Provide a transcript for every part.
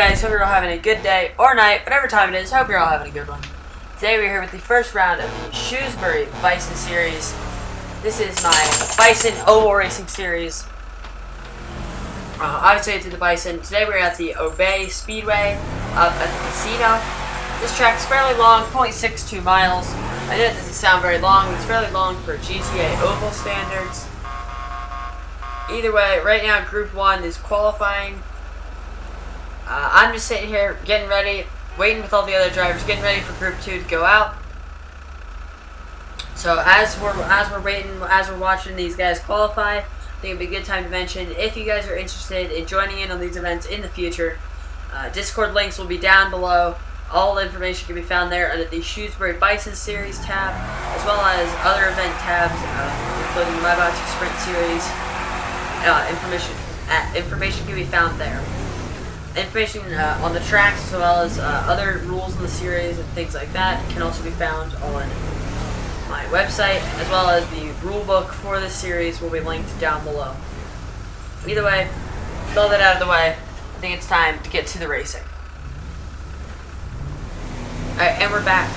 guys? Hope you're all having a good day or night, whatever time it is. Hope you're all having a good one. Today we're here with the first round of the Shewsbery Bison series. This is my Bison oval racing series. Obviously it's in the Bison. Today we're at the Speedway up at the casino. This track is fairly long, 0.62 miles. I know it doesn't sound very long, but it's fairly long for GTA oval standards. Either way, right now Group 1 is qualifying. I'm just sitting here getting ready, waiting with all the other drivers, getting ready for Group 2 to go out. So as we're waiting, as we're watching these guys qualify, I think it'd be a good time to mention, if you guys are interested in joining in on these events in the future, Discord links will be down below. All the information can be found there under the Shewsbery Bison series tab, as well as other event tabs, including My Boxing Sprint series. Information can be found there. Information on the tracks, as well as other rules in the series and things like that, can also be found on my website, as well as the rule book for this series will be linked down below. Either way, with all that out of the way, I think it's time to get to the racing. Alright, and we're back.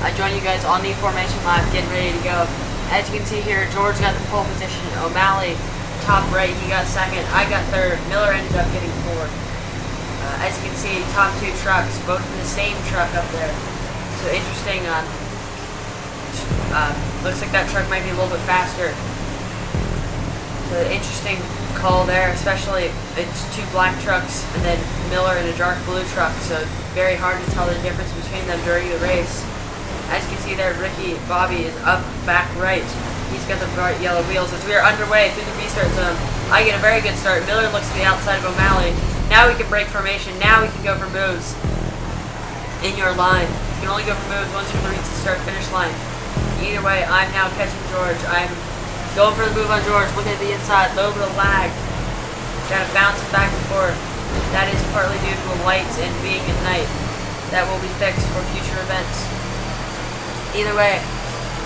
I join you guys on the formation lap, getting ready to go. As you can see here, George got the pole position, O'Malley top right, he got second, I got third, Miller ended up getting fourth. As you can see, top two trucks, both in the same truck up there. So interesting, looks like that truck might be a little bit faster. So interesting call there, especially it's two black trucks and then Miller in a dark blue truck, so very hard to tell the difference between them during the race. As you can see there, Bobby is up back right. He's got the bright yellow wheels. As we are underway through the restart zone, I get a very good start. Miller looks to the outside of O'Malley. Now we can break formation. Now we can go for moves in your line. You can only go for moves once you reach the start-finish line. Either way, I'm now catching George. I'm going for the move on George. Looking at the inside, a little bit of lag. Kind of bouncing back and forth. That is partly due to the lights and being at night. That will be fixed for future events. Either way,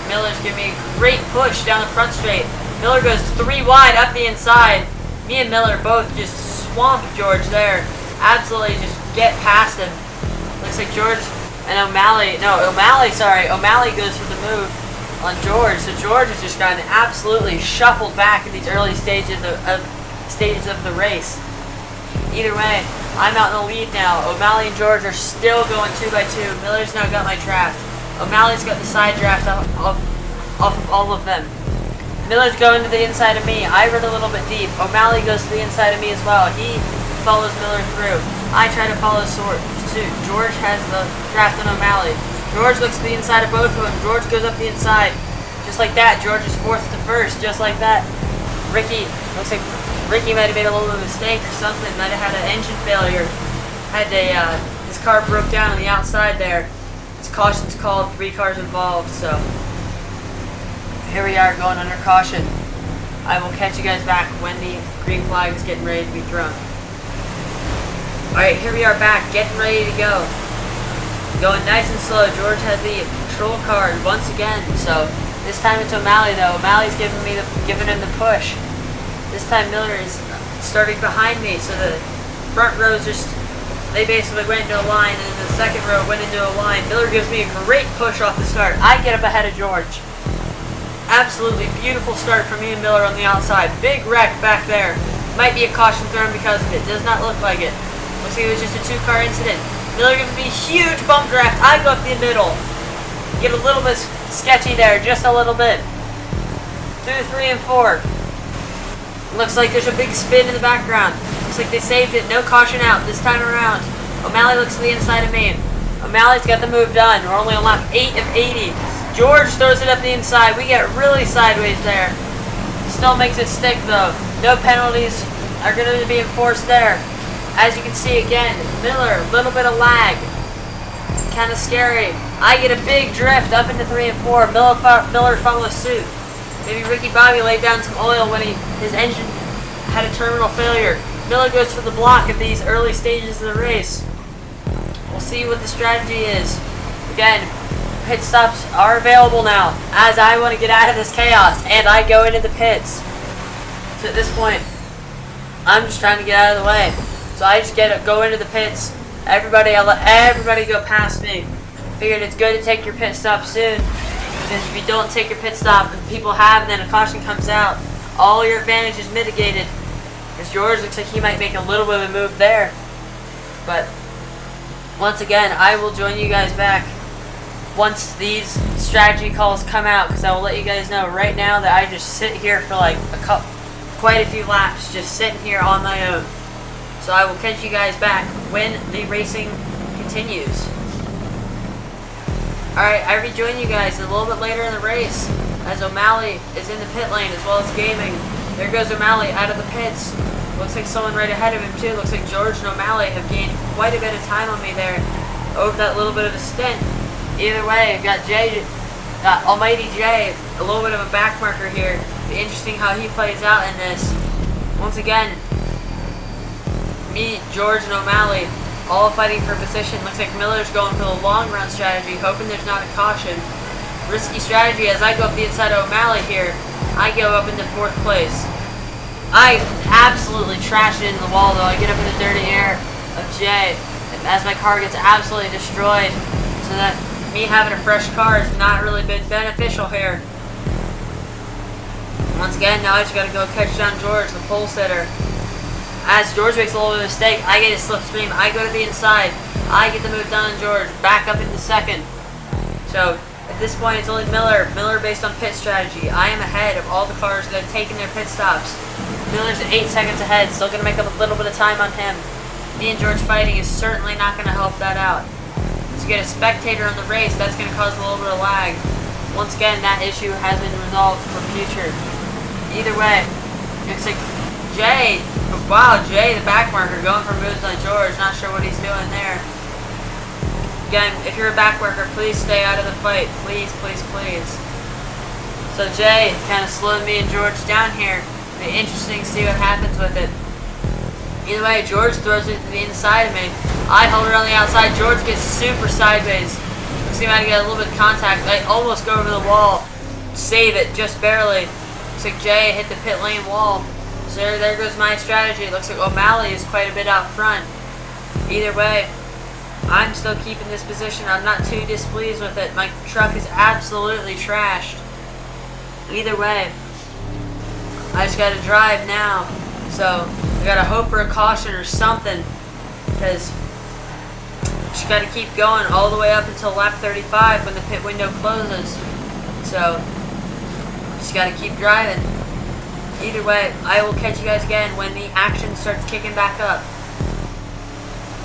Miller's giving me a great push down the front straight. Miller goes 3 wide up the inside. Me and Miller both just swamp George there. Absolutely just get past him. Looks like George and O'Malley goes for the move on George. So George has just gotten absolutely shuffled back in these early stages of the race. Either way, I'm out in the lead now. O'Malley and George are still going 2 by 2. Miller's now got my draft. O'Malley's got the side draft off of all of them. Miller's going to the inside of me. I run a little bit deep. O'Malley goes to the inside of me as well. He follows Miller through. I try to follow suit. George has the draft on O'Malley. George looks to the inside of both of them. George goes up the inside. Just like that, George is fourth to first. Just like that. Looks like Ricky might have made a little bit of a mistake or something. Might have had an engine failure. His car broke down on the outside there. His caution's called, 3 cars involved, so here we are going under caution. I will catch you guys back when the green flag is getting ready to be thrown. Alright, here we are back, getting ready to go. Going nice and slow. George has the control card once again, so this time it's O'Malley though. O'Malley's giving him the push. This time Miller is starting behind me, so the front rows they basically went into a line, and then the second row went into a line. Miller gives me a great push off the start. I get up ahead of George. Absolutely beautiful start for me and Miller on the outside. Big wreck back there. Might be a caution thrown because of it. Does not look like it. Looks like it was just a 2-car incident. Miller gives me a huge bump draft. I go up the middle. Get a little bit sketchy there, just a little bit. Through 3 and 4. Looks like there's a big spin in the background. Looks like they saved it. No caution out this time around. O'Malley looks to the inside of me. O'Malley's got the move done. We're only on lap 8 of 80. George throws it up the inside. We get really sideways there. Still makes it stick though. No penalties are going to be enforced there. As you can see again, Miller, a little bit of lag. Kind of scary. I get a big drift up into 3 and 4. Miller follows suit. Maybe Bobby laid down some oil when his engine had a terminal failure. Miller goes for the block at these early stages of the race. We'll see what the strategy is. Again, pit stops are available now, as I want to get out of this chaos, and I go into the pits. So at this point, I'm just trying to get out of the way. So I just go into the pits, Everybody, I let everybody go past me. Figured it's good to take your pit stop soon. Because if you don't take your pit stop and people have, then a caution comes out, all your advantage is mitigated. Because George looks like he might make a little bit of a move there. But once again, I will join you guys back once these strategy calls come out, because I will let you guys know right now that I just sit here for like quite a few laps, just sitting here on my own. So I will catch you guys back when the racing continues. Alright, I rejoin you guys a little bit later in the race as O'Malley is in the pit lane as well as Gaming. There goes O'Malley out of the pits. Looks like someone right ahead of him too. Looks like George and O'Malley have gained quite a bit of time on me there over that little bit of a stint. Either way, I've got Almighty Jay, a little bit of a back marker here. Be interesting how he plays out in this. Once again, me, George, and O'Malley all fighting for position. Looks like Miller's going for the long run strategy, hoping there's not a caution. Risky strategy as I go up the inside of O'Malley here. I go up into 4th place. I absolutely trash it into the wall though. I get up in the dirty air of Jay as my car gets absolutely destroyed. So that me having a fresh car has not really been beneficial here. Once again, now I just gotta go catch down George, the pole sitter. As George makes a little bit of a mistake, I get a slipstream. I go to the inside. I get the move done on George. Back up into 2nd. So at this point, it's only Miller. Miller based on pit strategy. I am ahead of all the cars that have taken their pit stops. Miller's 8 seconds ahead. Still going to make up a little bit of time on him. Me and George fighting is certainly not going to help that out. To get a spectator on the race, that's going to cause a little bit of lag. Once again, that issue has been resolved for future. Either way, looks like Jay. Wow, Jay, the back marker, going for moves on George. Not sure what he's doing there. Again, if you're a back marker, please stay out of the fight. Please, please, please. So Jay kind of slowed me and George down here. It'll be interesting to see what happens with it. Either way, George throws it to the inside of me. I hold it on the outside. George gets super sideways. Looks like I get a little bit of contact. I almost go over the wall. Save it, just barely. Looks like Jay hit the pit lane wall. So there goes my strategy. It looks like O'Malley is quite a bit out front. Either way, I'm still keeping this position. I'm not too displeased with it. My truck is absolutely trashed. Either way, I just gotta drive now. So I gotta hope for a caution or something, because just gotta keep going all the way up until lap 35 when the pit window closes. So just gotta keep driving. Either way, I will catch you guys again when the action starts kicking back up.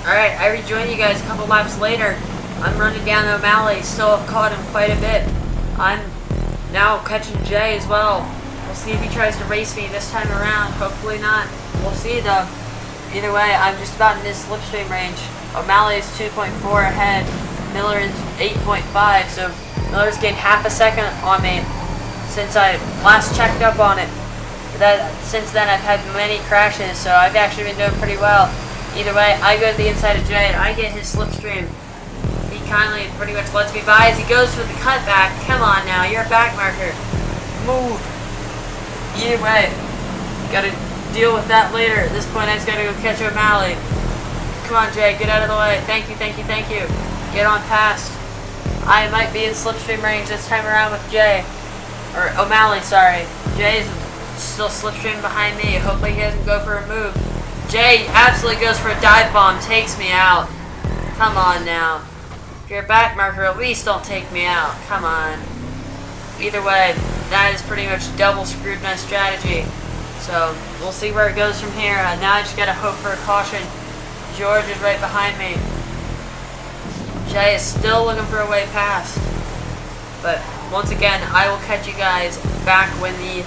Alright, I rejoin you guys a couple laps later. I'm running down O'Malley, still have caught him quite a bit. I'm now catching Jay as well. We'll see if he tries to race me this time around. Hopefully not. We'll see though. Either way, I'm just about in this slipstream range. O'Malley is 2.4 ahead. Miller is 8.5, so Miller's gained half a second on me since I last checked up on it. Since then, I've had many crashes, so I've actually been doing pretty well. Either way, I go to the inside of Jay, and I get his slipstream. He kindly pretty much lets me by as he goes for the cutback. Come on now, you're a back marker. Move. Either way, gotta deal with that later. At this point, I just gotta go catch O'Malley. Come on, Jay, get out of the way. Thank you, thank you, thank you. Get on past. I might be in slipstream range this time around with Jay. Or O'Malley, sorry. Jay's still slipstream behind me. Hopefully he doesn't go for a move. Jay absolutely goes for a dive bomb. Takes me out. Come on now. If you're a back marker, at least don't take me out. Come on. Either way, that is pretty much double screwed my strategy. So, we'll see where it goes from here. Now I just gotta hope for a caution. George is right behind me. Jay is still looking for a way past. But, once again, I will catch you guys back when the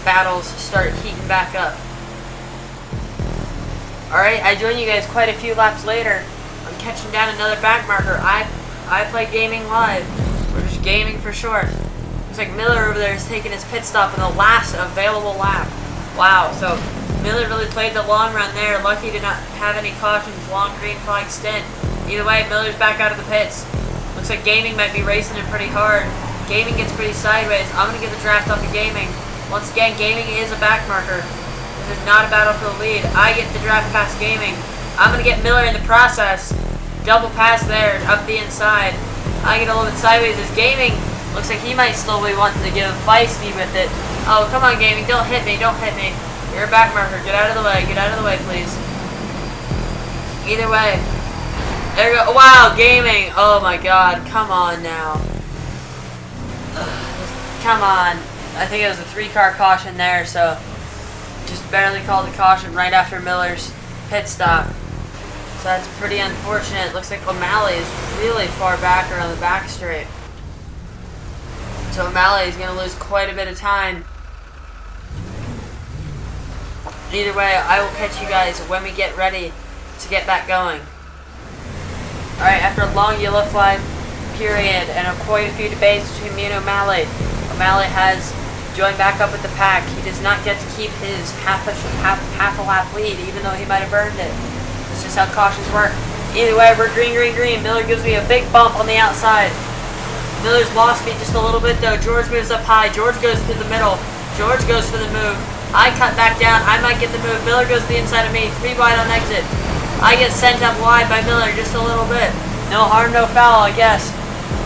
battles start heating back up. Alright, I join you guys quite a few laps later. I'm catching down another back marker. I play gaming live. We're just gaming for short. Looks like Miller over there is taking his pit stop in the last available lap. Wow, so Miller really played the long run there. Lucky to not have any cautions. Long green flag stint. Either way, Miller's back out of the pits. Looks like Gaming might be racing him pretty hard. Gaming gets pretty sideways. I'm going to get the draft off of Gaming. Once again, Gaming is a back marker. This is not a battle for the lead. I get the draft past Gaming. I'm going to get Miller in the process. Double pass there, up the inside. I get a little bit sideways as Gaming looks like he might still be wanting to get feisty with it. Oh, come on, Gaming. Don't hit me. Don't hit me. You're a back marker. Get out of the way. Get out of the way, please. Either way. There we go. Wow, Gaming. Oh, my God. Come on now. Come on. I think it was a 3-car caution there, so just barely called a caution right after Miller's pit stop. So that's pretty unfortunate. Looks like O'Malley is really far back around the back straight. So O'Malley is going to lose quite a bit of time. Either way, I will catch you guys when we get ready to get back going. Alright, after a long yellow flag period and quite a few debates between me and O'Malley, O'Malley has joined back up with the pack. He does not get to keep his half a lap lead, even though he might have earned it. That's just how cautions work. Either way, we're green, green, green. Miller gives me a big bump on the outside. Miller's lost me just a little bit though. George moves up high. George goes to the middle. George goes for the move. I cut back down. I might get the move. Miller goes to the inside of me. 3 wide on exit. I get sent up wide by Miller just a little bit. No harm, no foul, I guess.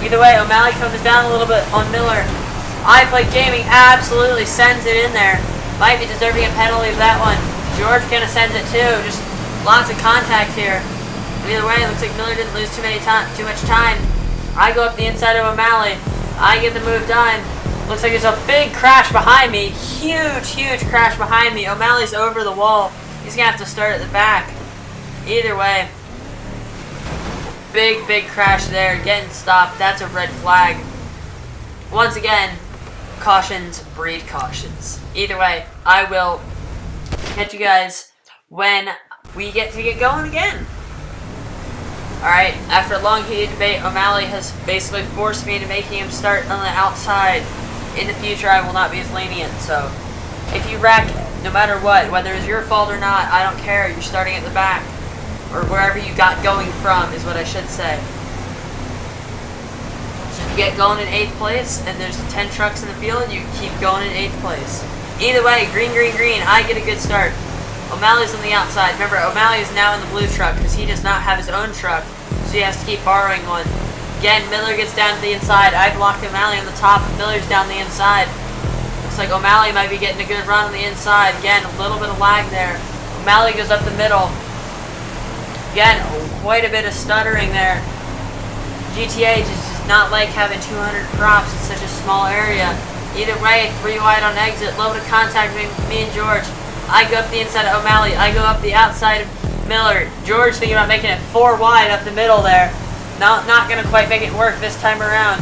Either way, O'Malley comes down a little bit on Miller. I Play Gaming absolutely sends it in there. Might be deserving a penalty of that one. George kind of sends it too. Just lots of contact here. Either way, it looks like Miller didn't lose too much time. I go up the inside of O'Malley. I get the move done. Looks like there's a big crash behind me. Huge, huge crash behind me. O'Malley's over the wall. He's going to have to start at the back. Either way. Big, big crash there. Getting stopped. That's a red flag. Once again, cautions breed cautions. Either way, I will catch you guys when we get going again. Alright, after a long heated debate, O'Malley has basically forced me to making him start on the outside. In the future, I will not be as lenient, so if you wreck, no matter what, whether it's your fault or not, I don't care, you're starting at the back. Or wherever you got going from, is what I should say. So if you get going in 8th place, and there's 10 trucks in the field, you keep going in 8th place. Either way, green, green, green, I get a good start. O'Malley's on the outside. Remember, O'Malley is now in the blue truck because he does not have his own truck, so he has to keep borrowing one. Again, Miller gets down to the inside. I blocked O'Malley on the top, and Miller's down the inside. Looks like O'Malley might be getting a good run on the inside. Again, a little bit of lag there. O'Malley goes up the middle. Again, quite a bit of stuttering there. GTA just does not like having 200 props in such a small area. Either way, 3 wide on exit. Low to contact between me and George. I go up the inside of O'Malley. I go up the outside of Miller. George thinking about making it 4 wide up the middle there. Not going to quite make it work this time around.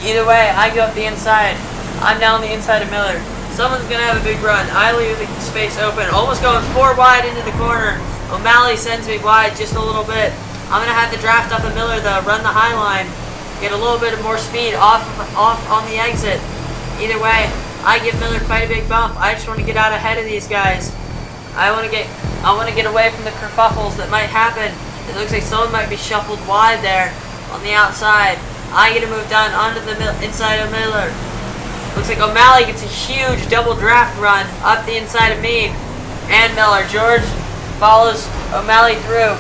Either way, I go up the inside. I'm now on the inside of Miller. Someone's going to have a big run. I leave the space open. Almost going 4 wide into the corner. O'Malley sends me wide just a little bit. I'm going to have to draft up a Miller though. Run the high line. Get a little bit of more speed off on the exit. Either way, I give Miller quite a big bump. I just want to get out ahead of these guys. I want to get away from the kerfuffles that might happen. It looks like someone might be shuffled wide there on the outside. I get a move down onto the inside of Miller. Looks like O'Malley gets a huge double draft run up the inside of me and Miller. George follows O'Malley through.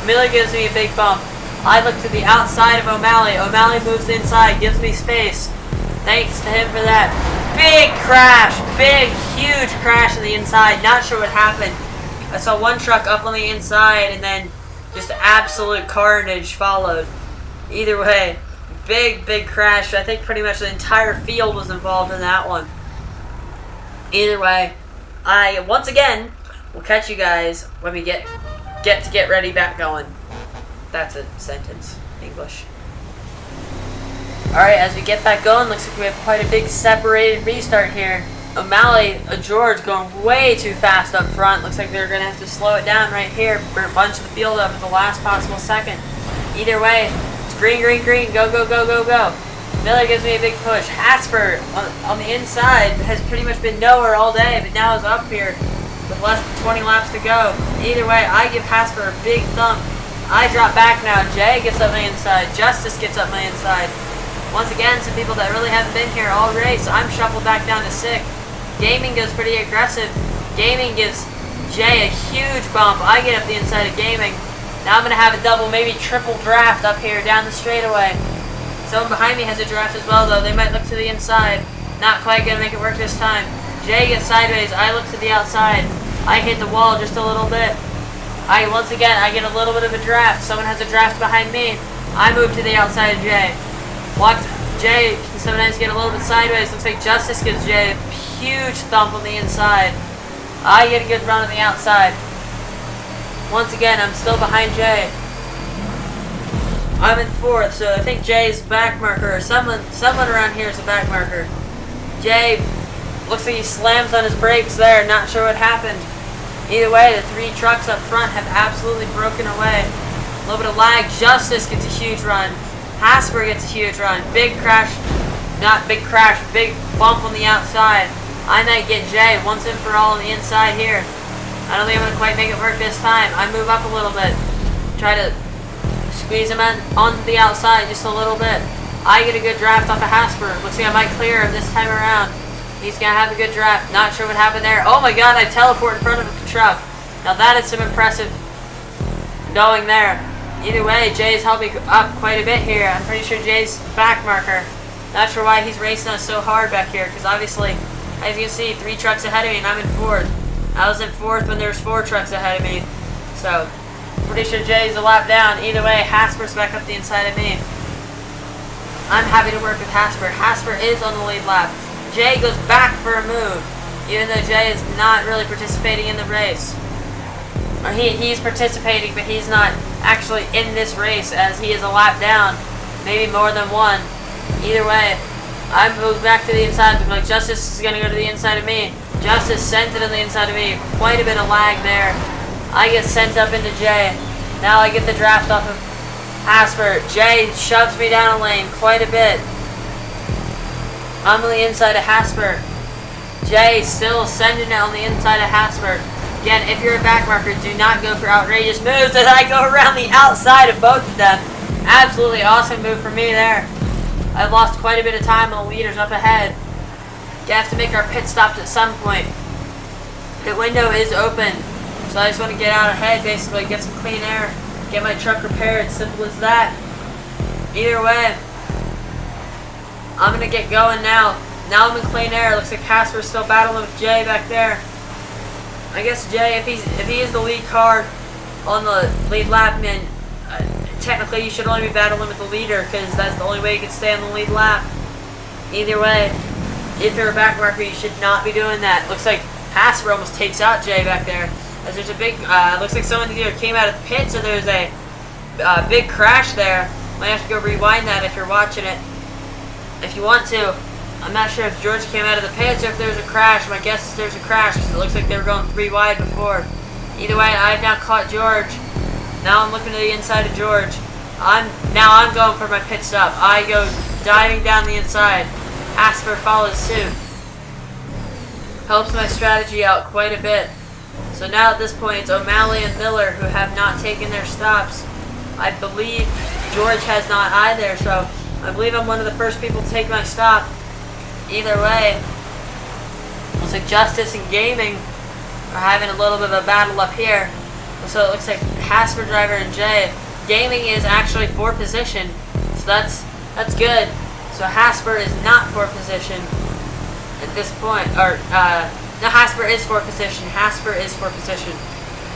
Miller gives me a big bump. I look to the outside of O'Malley. O'Malley moves inside, gives me space. Thanks to him for that. Big crash. Big, huge crash on the inside. Not sure what happened. I saw one truck up on the inside and then just absolute carnage followed. Either way, big, big crash. I think pretty much the entire field was involved in that one. Either way, I, once again, will catch you guys when we get ready back going. That's a sentence. English. Alright, as we get back going, looks like we have quite a big separated restart here. O'Malley, George going way too fast up front. Looks like they're going to have to slow it down right here. Bunch the field up at the last possible second. Either way, it's green, green, green. Go, go, go, go, go. Miller gives me a big push. Hasper on the inside has pretty much been nowhere all day, but now is up here with less than 20 laps to go. Either way, I give Hasper a big thump. I drop back now. Jay gets up my inside. Justice gets up my inside. Once again, some people that really haven't been here all race. I'm shuffled back down to 6th. Gaming goes pretty aggressive. Gaming gives Jay a huge bump. I get up the inside of Gaming. Now I'm going to have a double, maybe triple draft up here down the straightaway. Someone behind me has a draft as well, though. They might look to the inside. Not quite going to make it work this time. Jay gets sideways. I look to the outside. I hit the wall just a little bit. Once again, I get a little bit of a draft. Someone has a draft behind me. I move to the outside of Jay. Watch Jay can sometimes get a little bit sideways. Looks like Justice gives Jay a huge thump on the inside. I get a good run on the outside. Once again, I'm still behind Jay. I'm in fourth, so I think Jay's back marker, or someone around here is a back marker. Jay looks like he slams on his brakes there, not sure what happened. Either way, the three trucks up front have absolutely broken away. A little bit of lag. Justice gets a huge run. Hasper gets a huge run. Big crash, not big crash, big bump on the outside. I might get Jay once and for all on the inside here. I don't think I'm going to quite make it work this time. I move up a little bit. Try to squeeze him onto the outside just a little bit. I get a good draft off of Hasper. Looks like I might clear him this time around. He's going to have a good draft. Not sure what happened there. Oh my god, I teleport in front of the truck. Now that is some impressive going there. Either way, Jay's helping up quite a bit here. I'm pretty sure Jay's back marker. Not sure why he's racing us so hard back here, because obviously, as you can see, 3 trucks ahead of me and I'm in fourth. I was in fourth when there was 4 trucks ahead of me. So, pretty sure Jay's a lap down. Either way, Hasper's back up the inside of me. I'm happy to work with Hasper. Hasper is on the lead lap. Jay goes back for a move, even though Jay is not really participating in the race. Or he's participating, but he's not actually in this race, as he is a lap down, maybe more than one. Either way, I move back to the inside. Like Justice is going to go to the inside of me. Justice sent it on the inside of me. Quite a bit of lag there. I get sent up into Jay. Now I get the draft off of Hasper. Jay shoves me down a lane quite a bit. I'm on the inside of Hasper. Jay still sending it on the inside of Hasper. Again, if you're a back marker, do not go for outrageous moves as I go around the outside of both of them. Absolutely awesome move for me there. I've lost quite a bit of time on the leaders up ahead. You have to make our pit stops at some point. Pit window is open, so I just want to get out ahead, basically, get some clean air, get my truck repaired, simple as that. Either way, I'm going to get going now. Now I'm in clean air. Looks like Casper's still battling with Jay back there. I guess Jay, if he is the lead car on the lead lap, then technically you should only be battling with the leader, because that's the only way you can stay on the lead lap. Either way, if you're a back marker, you should not be doing that. Looks like Hasper almost takes out Jay back there, as there's a big, looks like someone either came out of the pit, so there's a big crash there. Might have to go rewind that if you're watching it, if you want to. I'm not sure if George came out of the pits or if there's a crash. My guess is there's a crash, because it looks like they were going 3 wide before. Either way, I've now caught George. Now I'm looking to the inside of George. I'm going for my pit stop. I go diving down the inside. Asper follows suit. Helps my strategy out quite a bit. So now at this point, it's O'Malley and Miller who have not taken their stops. I believe George has not either, so I believe I'm one of the first people to take my stop. Either way, looks like Justice and Gaming are having a little bit of a battle up here. So it looks like Hasper Driver and Jay. Gaming is actually 4th position, so that's good. So Hasper is not 4th position at this point. Or no, Hasper is 4th position. Hasper is 4th position.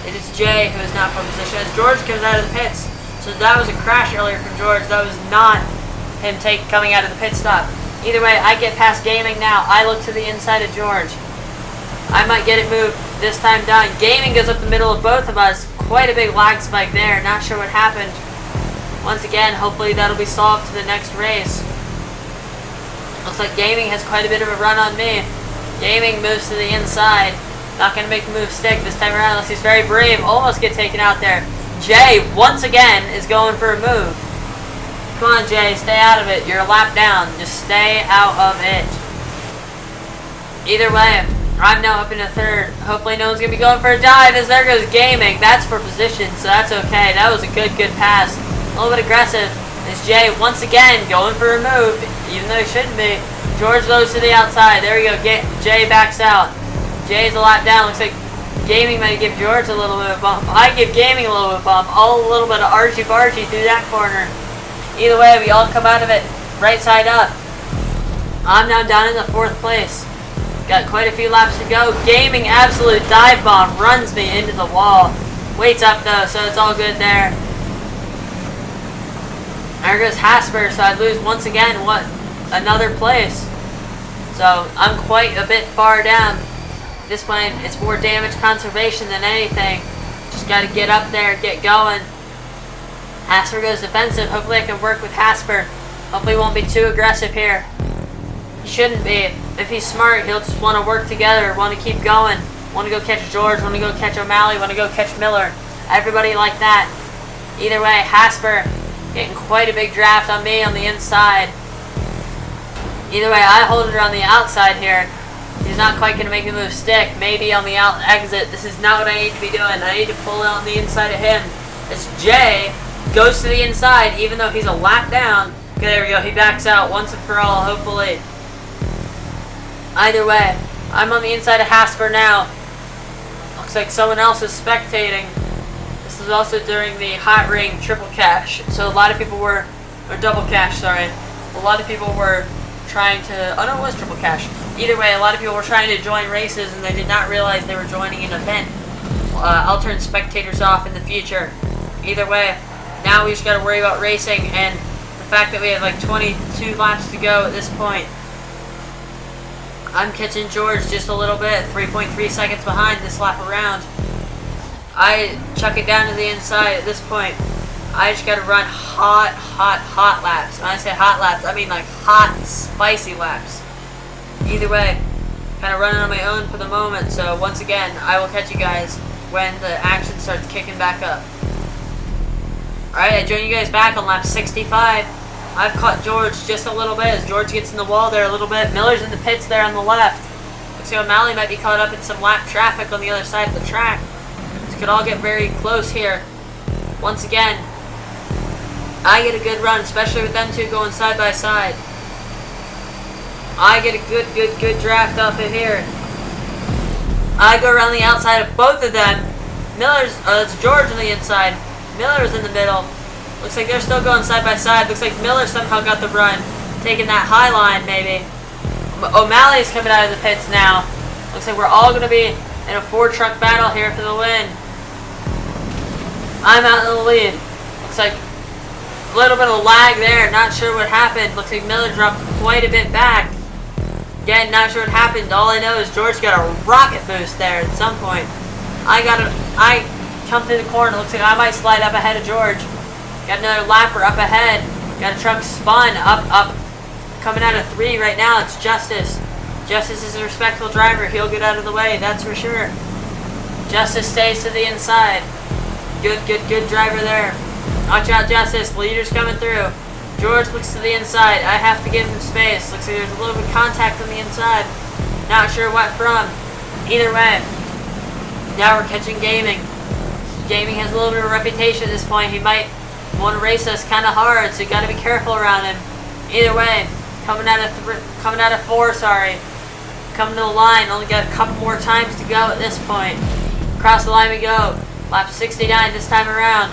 It is Jay who is not 4th position, as George comes out of the pits. So that was a crash earlier from George. That was not him coming out of the pit stop. Either way, I get past Gaming now. I look to the inside of George. I might get it moved this time down. Gaming goes up the middle of both of us. Quite a big lag spike there. Not sure what happened. Once again, hopefully that'll be solved to the next race. Looks like Gaming has quite a bit of a run on me. Gaming moves to the inside. Not going to make the move stick this time around unless he's very brave. Almost get taken out there. Jay, once again, is going for a move. Come on, Jay, stay out of it. You're a lap down. Just stay out of it. Either way, I'm now up into 3rd. Hopefully no one's going to be going for a dive, as there goes Gaming. That's for position, so that's okay. That was a good pass. A little bit aggressive. It's Jay once again going for a move, even though he shouldn't be. George loads to the outside. There we go. Jay backs out. Jay's a lap down. Looks like Gaming might give George a little bit of a bump. I give Gaming a little bit of a bump. All a little bit of argy-bargy through that corner. Either way, we all come out of it right side up. I'm now down in the 4th place. Got quite a few laps to go. Gaming absolute dive bomb runs me into the wall. Weight's up though, so it's all good there. There goes Hasper, so I lose once again, another place. So I'm quite a bit far down. At this point, it's more damage conservation than anything. Just got to get up there, get going. Hasper goes defensive. Hopefully I can work with Hasper. Hopefully he won't be too aggressive here. He shouldn't be. If he's smart, he'll just want to work together, want to keep going. Want to go catch George, want to go catch O'Malley, want to go catch Miller. Everybody like that. Either way, Hasper getting quite a big draft on me on the inside. Either way, I hold it on the outside here. He's not quite going to make the move stick. Maybe on the out exit. This is not what I need to be doing. I need to pull it on the inside of him. As Jay goes to the inside, even though he's a lap down. Okay, there we go. He backs out once and for all, hopefully. Either way, I'm on the inside of Hasper now. Looks like someone else is spectating. This was also during the Hot Ring triple cash. So a lot of people were, or double cash, sorry. A lot of people were trying to, oh no, it was triple cash. Either way, a lot of people were trying to join races and they did not realize they were joining an event. I'll turn spectators off in the future. Either way, now we just got to worry about racing and the fact that we have like 22 laps to go at this point. I'm catching George just a little bit, 3.3 seconds behind this lap around. I chuck it down to the inside at this point. I just got to run hot laps. When I say hot laps, I mean like hot, spicy laps. Either way, kind of running on my own for the moment. So once again, I will catch you guys when the action starts kicking back up. Alright, I join you guys back on lap 65. I've caught George just a little bit as George gets in the wall there a little bit. Miller's in the pits there on the left. Looks like O'Malley might be caught up in some lap traffic on the other side of the track. This could all get very close here. Once again, I get a good run, especially with them two going side by side. I get a good draft off of here. I go around the outside of both of them. It's George on the inside. Miller's in the middle. Looks like they're still going side by side. Looks like Miller somehow got the run. Taking that high line, maybe. O'Malley's coming out of the pits now. Looks like we're all going to be in a 4-truck battle here for the win. I'm out in the lead. Looks like a little bit of lag there. Not sure what happened. Looks like Miller dropped quite a bit back. Again, not sure what happened. All I know is George got a rocket boost there at some point. I come through the corner. Looks like I might slide up ahead of George. Got another lapper up ahead. Got a truck spun up. Coming out of 3 right now. It's Justice. Justice is a respectful driver. He'll get out of the way. That's for sure. Justice stays to the inside. Good driver there. Watch out, Justice. Leader's coming through. George looks to the inside. I have to give him space. Looks like there's a little bit of contact on the inside. Not sure what from. Either way. Now we're catching Gaming. Gaming has a little bit of a reputation at this point. He might want to race us kind of hard, so you got to be careful around him. Either way, coming out of 4, sorry. Coming to the line. Only got a couple more times to go at this point. Across the line we go. Lap 69 this time around.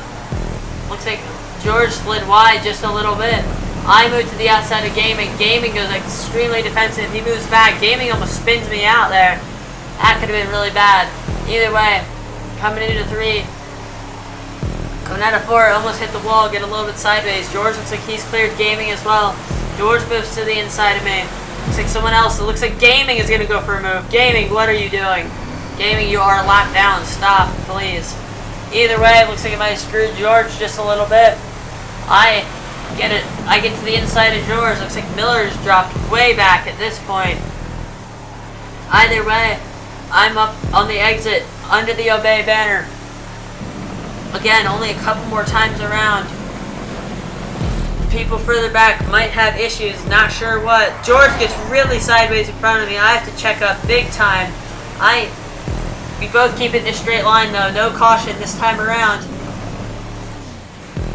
Looks like George slid wide just a little bit. I move to the outside of Gaming. Gaming goes like extremely defensive. He moves back. Gaming almost spins me out there. That could have been really bad. Either way, coming into 3. Coming out of 4, almost hit the wall, get a little bit sideways. George looks like he's cleared Gaming as well. George moves to the inside of me. Looks like someone else. It looks like Gaming is going to go for a move. Gaming, what are you doing? Gaming, you are a lap down. Stop, please. Either way, it looks like I might have screwed George just a little bit. I get to the inside of George. Looks like Miller's dropped way back at this point. Either way, I'm up on the exit under the Obey banner. Again, only a couple more times around. People further back might have issues, not sure what. George gets really sideways in front of me. I have to check up big time. We both keep it in a straight line though. No caution this time around.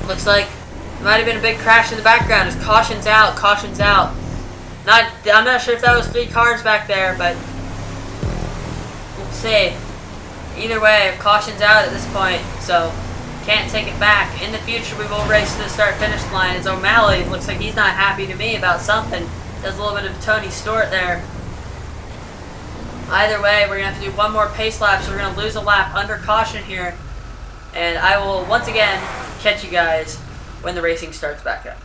Looks like there might have been a big crash in the background. As caution's out, caution's out. I'm not sure if that was 3 cars back there, but see. Either way, caution's out at this point, so can't take it back. In the future, we will race to the start-finish line, as O'Malley looks like he's not happy to me about something. Does a little bit of Tony Stewart there. Either way, we're going to have to do one more pace lap, so we're going to lose a lap under caution here. And I will, once again, catch you guys when the racing starts back up.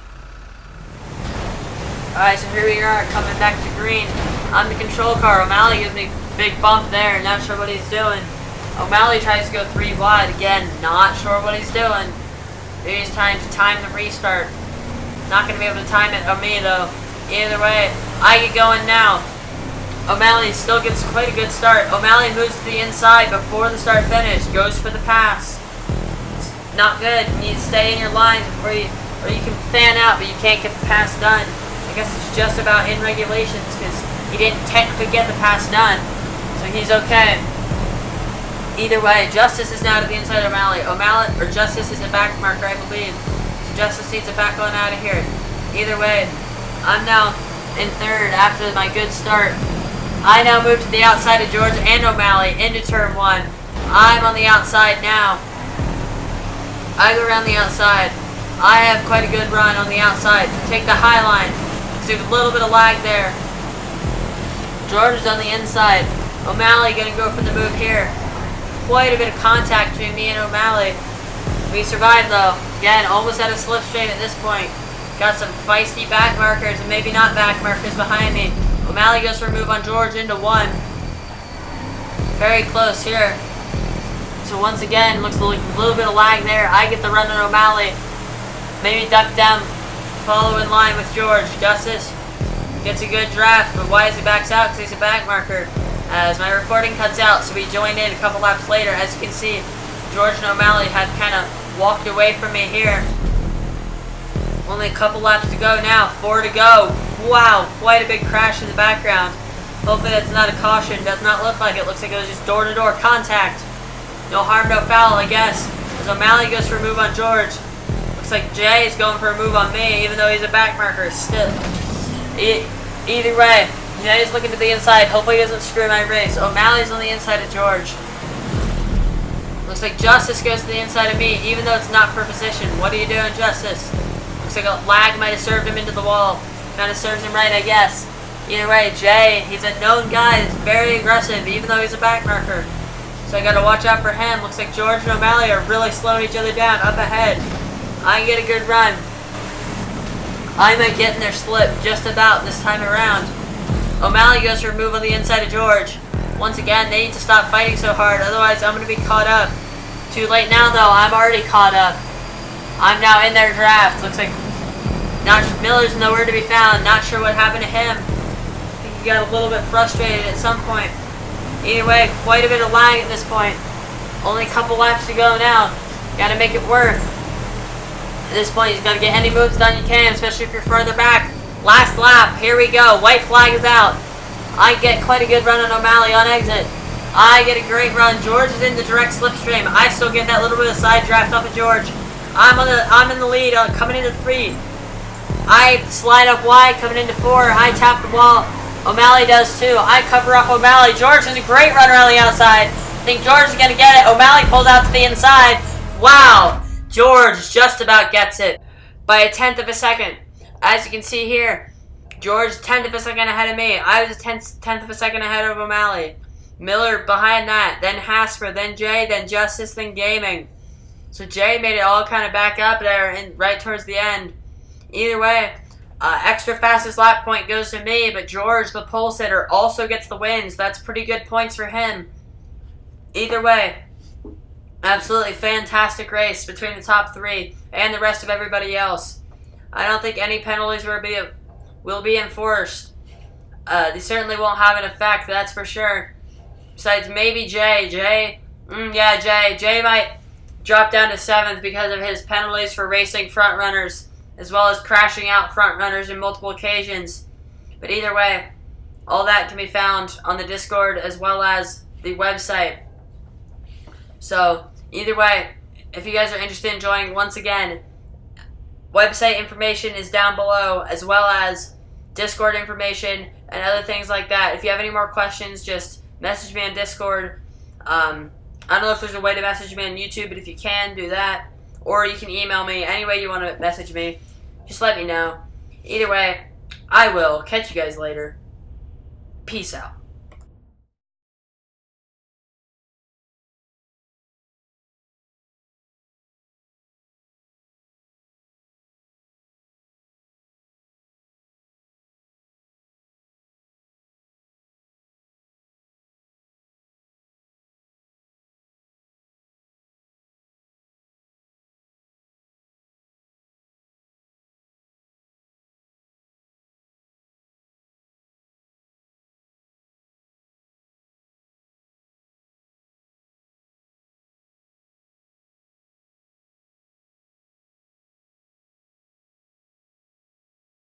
Alright, so here we are, coming back to green. On the control car, O'Malley gives me a big bump there, not sure what he's doing. O'Malley tries to go 3 wide, again, not sure what he's doing. Maybe he's trying to time the restart. Not going to be able to time it on me, though. Either way, I get going now. O'Malley still gets quite a good start. O'Malley moves to the inside before the start finish, goes for the pass. It's not good. You need to stay in your lines before you, or you can fan out, but you can't get the pass done. I guess it's just about in regulations because he didn't technically get the pass done, so he's okay. Either way, Justice is now to the inside of O'Malley. Or Justice is a back marker, I believe. So Justice needs to back on out of here. Either way, I'm now in third after my good start. I now move to the outside of George and O'Malley into turn 1. I'm on the outside now. I go around the outside. I have quite a good run on the outside. Take the high line. See a little bit of lag there. George is on the inside. O'Malley gonna go for the move here. Quite a bit of contact between me and O'Malley. We survived though. Again, almost at a slipstream at this point. Got some feisty back markers and maybe not back markers behind me. O'Malley goes for a move on George into 1. Very close here. So once again, looks like a little bit of lag there. I get the run on O'Malley. Maybe duck down, follow in line with George. Justice gets a good draft, but Wisely backs out because he's a back marker. As my recording cuts out, so we joined in a couple laps later. As you can see, George and O'Malley have kind of walked away from me here. Only a couple laps to go now. 4 to go. Wow, quite a big crash in the background. Hopefully that's not a caution. Does not look like it. Looks like it was just door-to-door contact. No harm, no foul, I guess. As O'Malley goes for a move on George. Looks like Jay is going for a move on me, even though he's a back marker. Still, either way. Jay's looking to the inside. Hopefully he doesn't screw my race. O'Malley's on the inside of George. Looks like Justice goes to the inside of me, even though it's not for position. What are you doing, Justice? Looks like a lag might have served him into the wall. Kind of serves him right, I guess. Either way, Jay, he's a known guy that's very aggressive, even though he's a back marker. So I gotta watch out for him. Looks like George and O'Malley are really slowing each other down up ahead. I can get a good run. I might get in their slip just about this time around. O'Malley goes for a move on the inside of George. Once again, they need to stop fighting so hard, otherwise I'm going to be caught up. Too late now, though. I'm already caught up. I'm now in their draft. Looks like Miller's nowhere to be found. Not sure what happened to him. I think he got a little bit frustrated at some point. Either way, quite a bit of lag at this point. Only a couple laps to go now. Got to make it work. At this point, you've got to get any moves done you can, especially if you're further back. Last lap, here we go. White flag is out. I get quite a good run on O'Malley on exit. I get a great run. George is in the direct slipstream. I still get that little bit of side draft off of George. I'm in the lead, coming into 3. I slide up wide, coming into 4. I tap the wall. O'Malley does too. I cover off O'Malley. George has a great run around the outside. I think George is going to get it. O'Malley pulls out to the inside. Wow. George just about gets it by 1/10 of a second. As you can see here, George 1/10 of a second ahead of me. I was a tenth of a second ahead of O'Malley. Miller behind that, then Hasper, then Jay, then Justice, then Gaming. So Jay made it all kind of back up there and right towards the end. Either way, extra fastest lap point goes to me, but George, the pole sitter, also gets the win, so that's pretty good points for him. Either way, absolutely fantastic race between the top 3 and the rest of everybody else. I don't think any penalties will be enforced. They certainly won't have an effect, that's for sure. Besides maybe Jay. Jay might drop down to 7th because of his penalties for racing front runners, as well as crashing out front runners in multiple occasions. But either way, all that can be found on the Discord as well as the website. So either way, if you guys are interested in joining, once again, website information is down below, as well as Discord information and other things like that. If you have any more questions, just Message me on Discord. I don't know if there's a way to message me on YouTube, but if you can, do that. Or you can email me. Any way you want to message me, just let me know. Either way, I will catch you guys later. Peace out.